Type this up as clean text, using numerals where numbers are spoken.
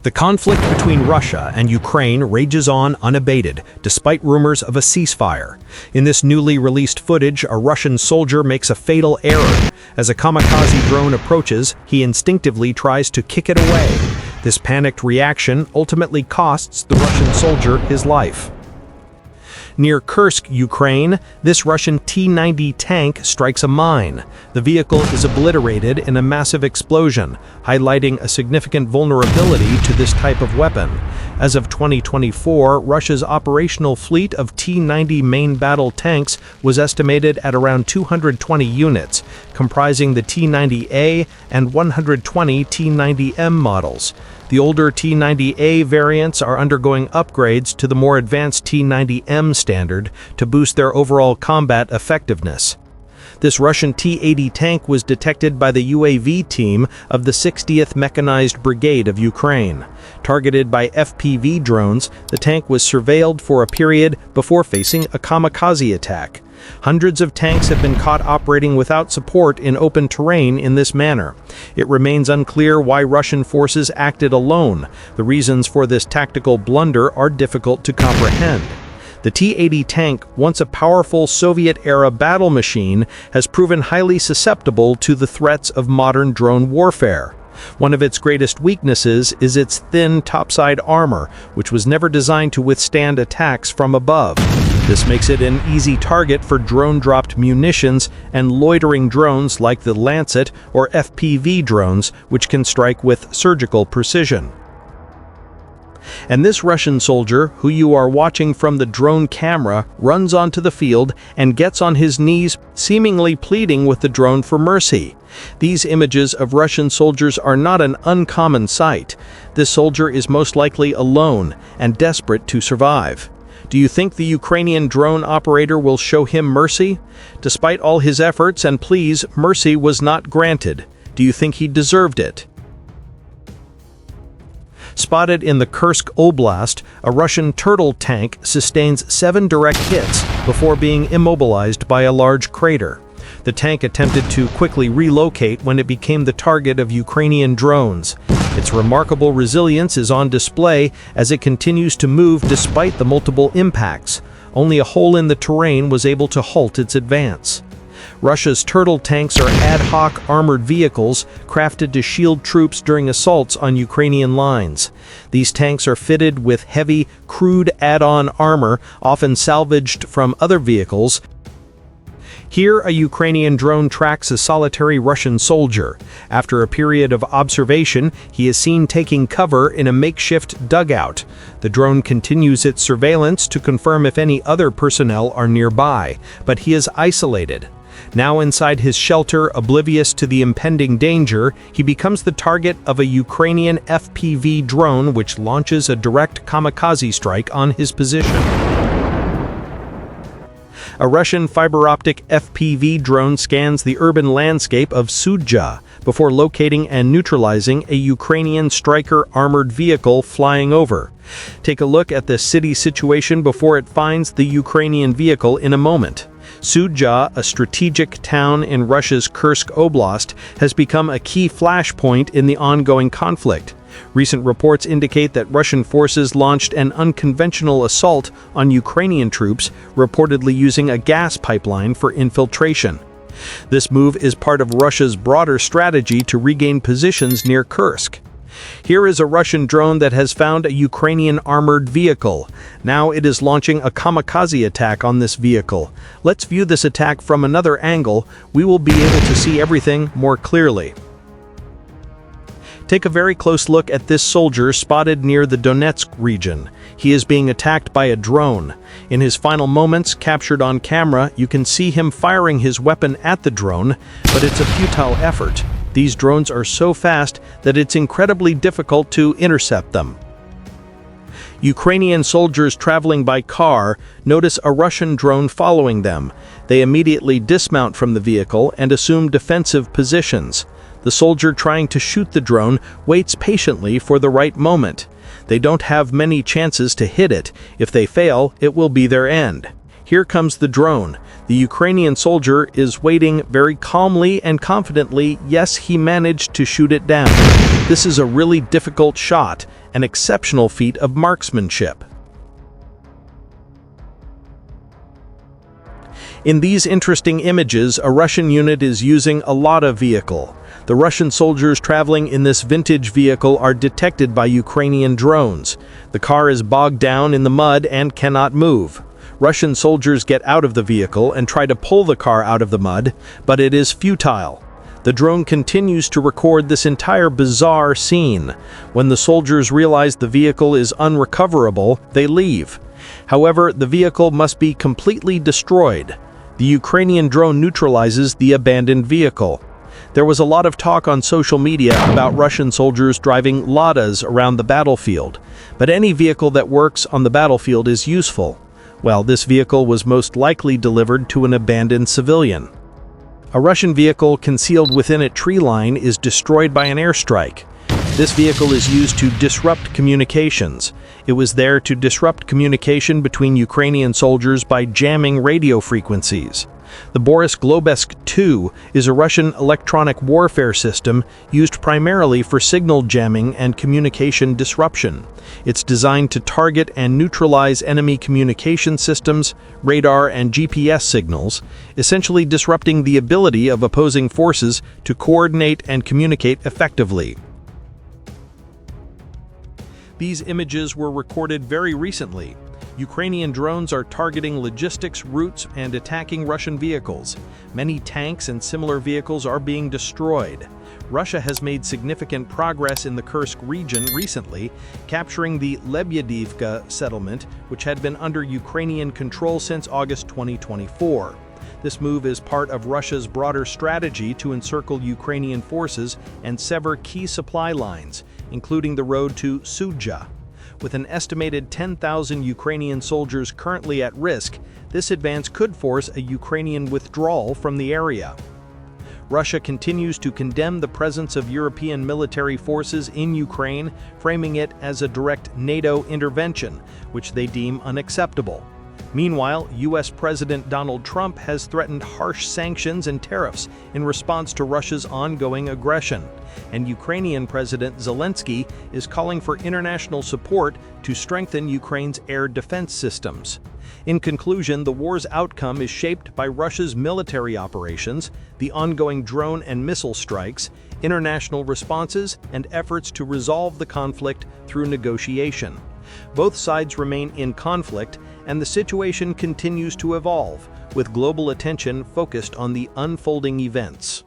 The conflict between Russia and Ukraine rages on unabated, despite rumors of a ceasefire. In this newly released footage, a Russian soldier makes a fatal error. As a kamikaze drone approaches, he instinctively tries to kick it away. This panicked reaction ultimately costs the Russian soldier his life. Near Kursk, Ukraine, this Russian T-90 tank strikes a mine. The vehicle is obliterated in a massive explosion, highlighting a significant vulnerability to this type of weapon. As of 2024, Russia's operational fleet of T-90 main battle tanks was estimated at around 220 units, comprising the T-90A and 120 T-90M models. The older T-90A variants are undergoing upgrades to the more advanced T-90M standard to boost their overall combat effectiveness. This Russian T-80 tank was detected by the UAV team of the 60th Mechanized Brigade of Ukraine. Targeted by FPV drones, the tank was surveilled for a period before facing a kamikaze attack. Hundreds of tanks have been caught operating without support in open terrain in this manner. It remains unclear why Russian forces acted alone. The reasons for this tactical blunder are difficult to comprehend. The T-80 tank, once a powerful Soviet-era battle machine, has proven highly susceptible to the threats of modern drone warfare. One of its greatest weaknesses is its thin topside armor, which was never designed to withstand attacks from above. This makes it an easy target for drone-dropped munitions and loitering drones like the Lancet or FPV drones, which can strike with surgical precision. And this Russian soldier, who you are watching from the drone camera, runs onto the field and gets on his knees, seemingly pleading with the drone for mercy. These images of Russian soldiers are not an uncommon sight. This soldier is most likely alone and desperate to survive. Do you think the Ukrainian drone operator will show him mercy? Despite all his efforts and pleas, mercy was not granted. Do you think he deserved it? Spotted in the Kursk Oblast, a Russian turtle tank sustains 7 direct hits before being immobilized by a large crater. The tank attempted to quickly relocate when it became the target of Ukrainian drones. Its remarkable resilience is on display as it continues to move despite the multiple impacts. Only a hole in the terrain was able to halt its advance. Russia's turtle tanks are ad hoc armored vehicles crafted to shield troops during assaults on Ukrainian lines. These tanks are fitted with heavy, crude add-on armor, often salvaged from other vehicles. Here, a Ukrainian drone tracks a solitary Russian soldier. After a period of observation, he is seen taking cover in a makeshift dugout. The drone continues its surveillance to confirm if any other personnel are nearby, but he is isolated. Now inside his shelter, oblivious to the impending danger, he becomes the target of a Ukrainian FPV drone which launches a direct kamikaze strike on his position. A Russian fiber-optic FPV drone scans the urban landscape of Sudzha before locating and neutralizing a Ukrainian Stryker armored vehicle flying over. Take a look at the city situation before it finds the Ukrainian vehicle in a moment. Sudzha, a strategic town in Russia's Kursk Oblast, has become a key flashpoint in the ongoing conflict. Recent reports indicate that Russian forces launched an unconventional assault on Ukrainian troops, reportedly using a gas pipeline for infiltration. This move is part of Russia's broader strategy to regain positions near Kursk. Here is a Russian drone that has found a Ukrainian armored vehicle. Now it is launching a kamikaze attack on this vehicle. Let's view this attack from another angle. We will be able to see everything more clearly. Take a very close look at this soldier spotted near the Donetsk region. He is being attacked by a drone. In his final moments, captured on camera, you can see him firing his weapon at the drone, but it's a futile effort. These drones are so fast that it's incredibly difficult to intercept them. Ukrainian soldiers traveling by car notice a Russian drone following them. They immediately dismount from the vehicle and assume defensive positions. The soldier trying to shoot the drone waits patiently for the right moment. They don't have many chances to hit it. If they fail, it will be their end. Here comes the drone. The Ukrainian soldier is waiting very calmly and confidently. Yes, he managed to shoot it down. This is a really difficult shot, an exceptional feat of marksmanship. In these interesting images, a Russian unit is using a Lada vehicle. The Russian soldiers traveling in this vintage vehicle are detected by Ukrainian drones. The car is bogged down in the mud and cannot move. Russian soldiers get out of the vehicle and try to pull the car out of the mud, but it is futile. The drone continues to record this entire bizarre scene. When the soldiers realize the vehicle is unrecoverable, they leave. However, the vehicle must be completely destroyed. The Ukrainian drone neutralizes the abandoned vehicle. There was a lot of talk on social media about Russian soldiers driving Ladas around the battlefield, but any vehicle that works on the battlefield is useful. Well, this vehicle was most likely delivered to an abandoned civilian. A Russian vehicle concealed within a tree line is destroyed by an airstrike. This vehicle is used to disrupt communications. It was there to disrupt communication between Ukrainian soldiers by jamming radio frequencies. The Boris Globesk 2 is a Russian electronic warfare system used primarily for signal jamming and communication disruption. It's designed to target and neutralize enemy communication systems, radar, and GPS signals, essentially disrupting the ability of opposing forces to coordinate and communicate effectively. These images were recorded very recently. Ukrainian drones are targeting logistics routes and attacking Russian vehicles. Many tanks and similar vehicles are being destroyed. Russia has made significant progress in the Kursk region recently, capturing the Lebyadivka settlement, which had been under Ukrainian control since August 2024. This move is part of Russia's broader strategy to encircle Ukrainian forces and sever key supply lines, including the road to Sudzha. With an estimated 10,000 Ukrainian soldiers currently at risk, this advance could force a Ukrainian withdrawal from the area. Russia continues to condemn the presence of European military forces in Ukraine, framing it as a direct NATO intervention, which they deem unacceptable. Meanwhile, U.S. President Donald Trump has threatened harsh sanctions and tariffs in response to Russia's ongoing aggression, and Ukrainian President Zelensky is calling for international support to strengthen Ukraine's air defense systems. In conclusion, the war's outcome is shaped by Russia's military operations, the ongoing drone and missile strikes, international responses, and efforts to resolve the conflict through negotiation. Both sides remain in conflict, and the situation continues to evolve, with global attention focused on the unfolding events.